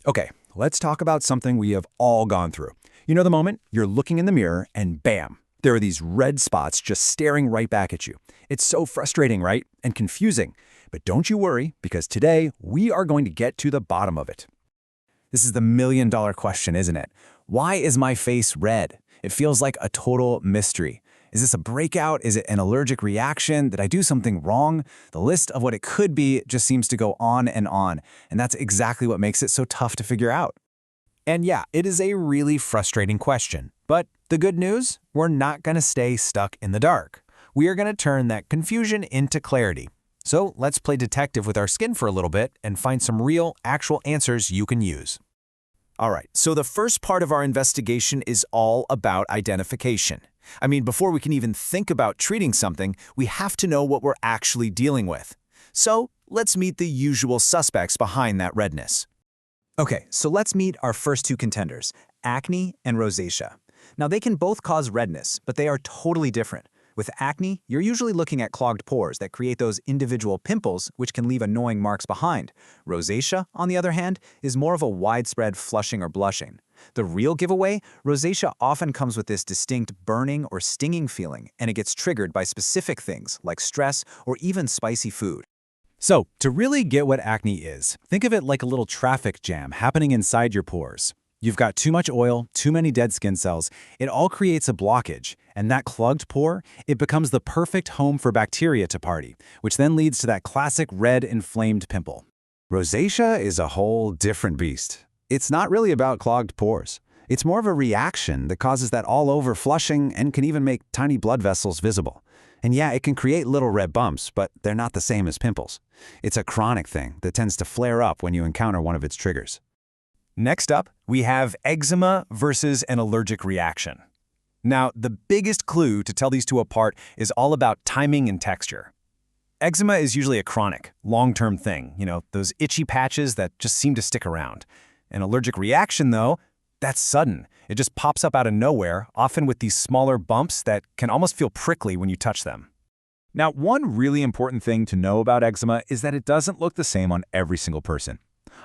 Okay, let's talk about something we have all gone through. You know the moment you're looking in the mirror and bam, there are these red spots just staring right back at you. It's so frustrating, right? And confusing. But don't you worry, because today we are going to get to the bottom of it. This is the million-dollar question, isn't it? Why is my face red? It feels like a total mystery. Is this a breakout? Is it an allergic reaction? Did I do something wrong? The list of what it could be just seems to go on, and that's exactly what makes it so tough to figure out. And yeah, it is a really frustrating question. But the good news, we're not going to stay stuck in the dark. We are going to turn that confusion into clarity. So let's play detective with our skin for a little bit and find some real, actual answers you can use. All right, so the first part of our investigation is all about identification. I mean, before we can even think about treating something, we have to know what we're actually dealing with. So let's meet the usual suspects behind that redness. Okay, so let's meet our first two contenders, acne and rosacea. Now, they can both cause redness, but they are totally different. With acne, you're usually looking at clogged pores that create those individual pimples, which can leave annoying marks behind. Rosacea, on the other hand, is more of a widespread flushing or blushing. The real giveaway, rosacea often comes with this distinct burning or stinging feeling, and it gets triggered by specific things like stress or even spicy food. So, to really get what acne is, think of it like a little traffic jam happening inside your pores. You've got too much oil, too many dead skin cells, it all creates a blockage, and that clogged pore, it becomes the perfect home for bacteria to party, which then leads to that classic red inflamed pimple. Rosacea is a whole different beast. It's not really about clogged pores. It's more of a reaction that causes that all-over flushing and can even make tiny blood vessels visible. And yeah, it can create little red bumps, but they're not the same as pimples. It's a chronic thing that tends to flare up when you encounter one of its triggers. Next up, we have eczema versus an allergic reaction. Now, the biggest clue to tell these two apart is all about timing and texture. Eczema is usually a chronic, long-term thing, those itchy patches that just seem to stick around. An allergic reaction, though, that's sudden. It just pops up out of nowhere, often with these smaller bumps that can almost feel prickly when you touch them. Now, one really important thing to know about eczema is that it doesn't look the same on every single person.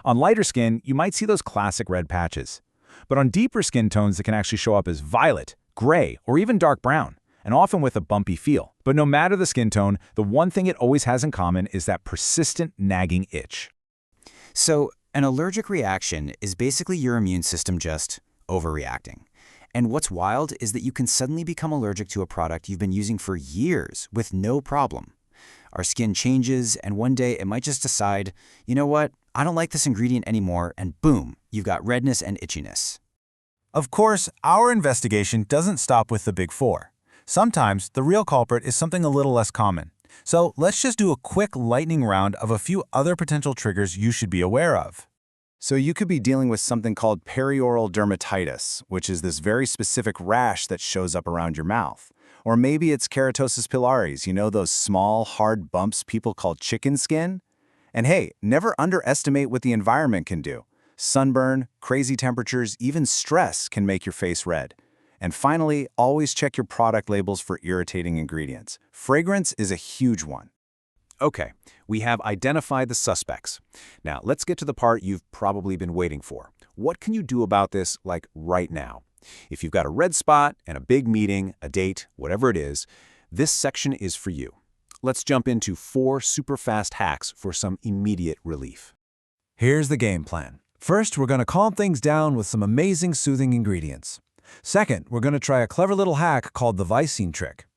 On lighter skin, you might see those classic red patches. But on deeper skin tones, it can actually show up as violet, gray, or even dark brown, and often with a bumpy feel. But no matter the skin tone, the one thing it always has in common is that persistent nagging itch. So, an allergic reaction is basically your immune system just overreacting. And what's wild is that you can suddenly become allergic to a product you've been using for years with no problem. Our skin changes, and one day it might just decide, you know what, I don't like this ingredient anymore, and boom, you've got redness and itchiness. Of course, our investigation doesn't stop with the big four. Sometimes the real culprit is something a little less common. So let's just do a quick lightning round of a few other potential triggers you should be aware of. So you could be dealing with something called perioral dermatitis, which is this very specific rash that shows up around your mouth. Or maybe it's keratosis pilaris, those small, hard bumps people call chicken skin? And hey, never underestimate what the environment can do. Sunburn, crazy temperatures, even stress can make your face red. And finally, always check your product labels for irritating ingredients. Fragrance is a huge one. Okay, we have identified the suspects. Now, let's get to the part you've probably been waiting for. What can you do about this, right now? If you've got a red spot and a big meeting, a date, whatever it is, this section is for you. Let's jump into 4 super fast hacks for some immediate relief. Here's the game plan. First, we're going to calm things down with some amazing soothing ingredients. Second, we're going to try a clever little hack called the Visine trick.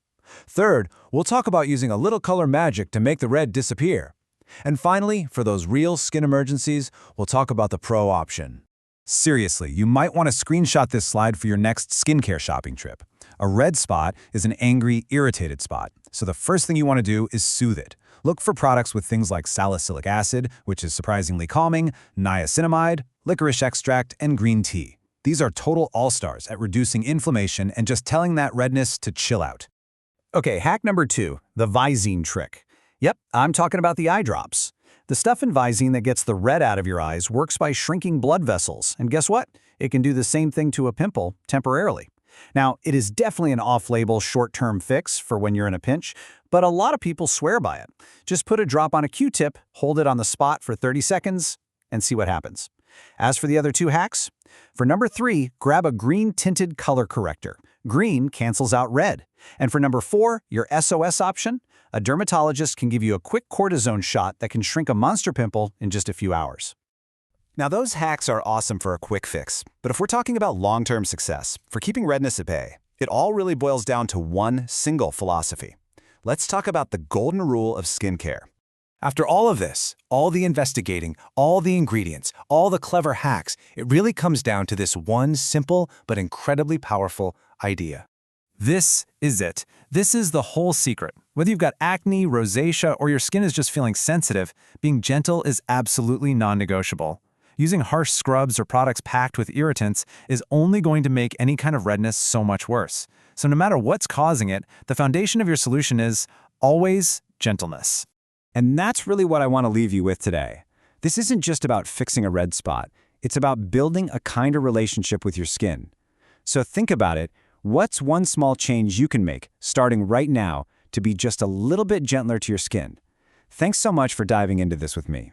Third, we'll talk about using a little color magic to make the red disappear. And finally, for those real skin emergencies, we'll talk about the pro option. Seriously, you might want to screenshot this slide for your next skincare shopping trip. A red spot is an angry, irritated spot, so the first thing you want to do is soothe it. Look for products with things like salicylic acid, which is surprisingly calming, niacinamide, licorice extract, and green tea. These are total all-stars at reducing inflammation and just telling that redness to chill out. Okay, hack number 2, the Visine trick. Yep, I'm talking about the eye drops. The stuff in Visine that gets the red out of your eyes works by shrinking blood vessels, and guess what? It can do the same thing to a pimple temporarily. Now, it is definitely an off-label, short-term fix for when you're in a pinch, but a lot of people swear by it. Just put a drop on a Q-tip, hold it on the spot for 30 seconds, and see what happens. As for the other 2 hacks, for number 3, grab a green-tinted color corrector. Green cancels out red. And for number 4, your SOS option, a dermatologist can give you a quick cortisone shot that can shrink a monster pimple in just a few hours. Now those hacks are awesome for a quick fix, but if we're talking about long-term success, for keeping redness at bay, it all really boils down to one single philosophy. Let's talk about the golden rule of skincare. After all of this, all the investigating, all the ingredients, all the clever hacks, it really comes down to this one simple but incredibly powerful idea. This is it. This is the whole secret. Whether you've got acne, rosacea, or your skin is just feeling sensitive, being gentle is absolutely non-negotiable. Using harsh scrubs or products packed with irritants is only going to make any kind of redness so much worse. So no matter what's causing it, the foundation of your solution is always gentleness. And that's really what I want to leave you with today. This isn't just about fixing a red spot. It's about building a kinder relationship with your skin. So think about it. What's one small change you can make, starting right now, to be just a little bit gentler to your skin? Thanks so much for diving into this with me.